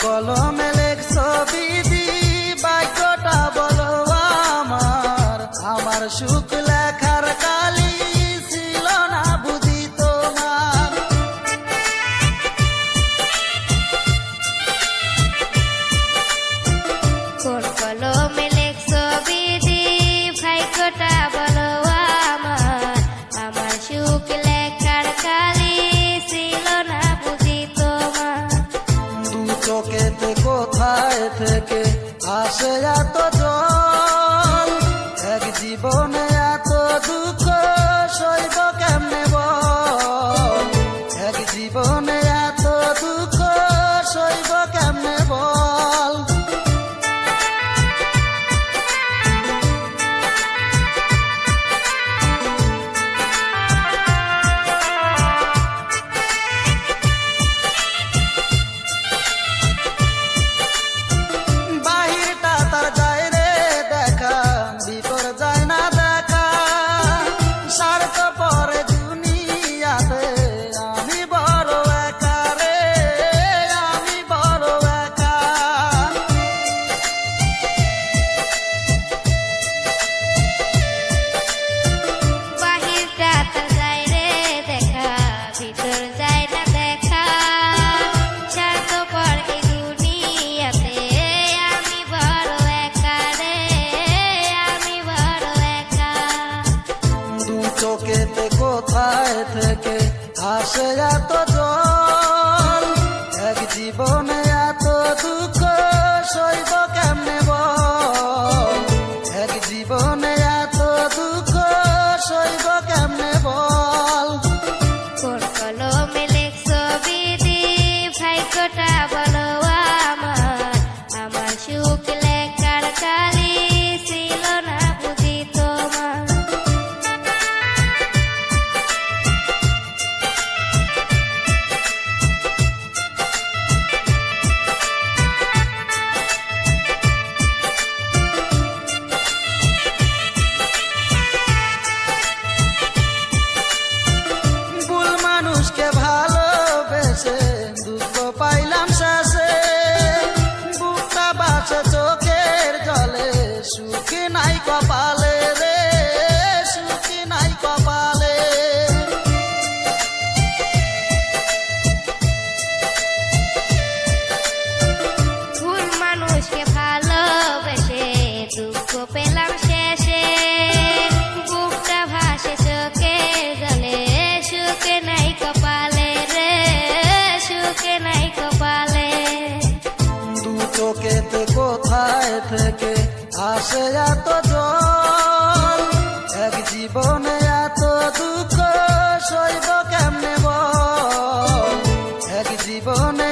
কলমে লেখছো বিধি বাক্যটা বলো আমার আমার সুখ লেখার কালি ছিল না বুঝি তোমার কোন কলমে লেখছো বিধি ভাগ্যটা বলো আমার আমার সুখ লেখার কালি ছিল না বুঝি তোমার দু চোখেতে কোথায় থেকে আসে এত জল এক জীবনে এত দুঃখ সইব কেমনে বল এক জীবনে এত দুঃখ সইব কেমনে বল বাহিরটা তার যায় রে দেখা ভিতর যায় না দেখা স্বার্থ পরে দুনিয়াতে আমি বড় একা রে আমি বড় একা বাহিরটা তার যায় রে দেখা ভিতর যায় না দেখা স্বার্থপর এই দুনিয়াতে আমি বড় একা রে আমি বড় একা দু চোখেতে কোথায় থেকে আসে এত জল এক জীবনে এত দুঃখ সইব কেমনে বল এক জীবনে এত দুঃখ সইব কেমনে বল কোন কলমে লেখছো বিধি ভাগ্যটা বলো আমার আমার সুখ লেখার কালি ছিল না বুঝি তোমার ভুল মানুষকে ভালোবেসে দুঃখ পাইলাম শেষে বুকটা বাসে চোখের জলে সুখী নাই কপালে রে সুখী নাই কপালে ভুল মানুষকে ভালোবেসে দুঃখ পেলাম শেষে বুকটা ভাসে চোখে জলে সুখে নাই কপালে রে সুখে নাই কপালে দু চোখেতে কোথায় থেকে আসে এত জল এক জীবনে এত দুঃখ সইব কেমনে বল এক জীবনে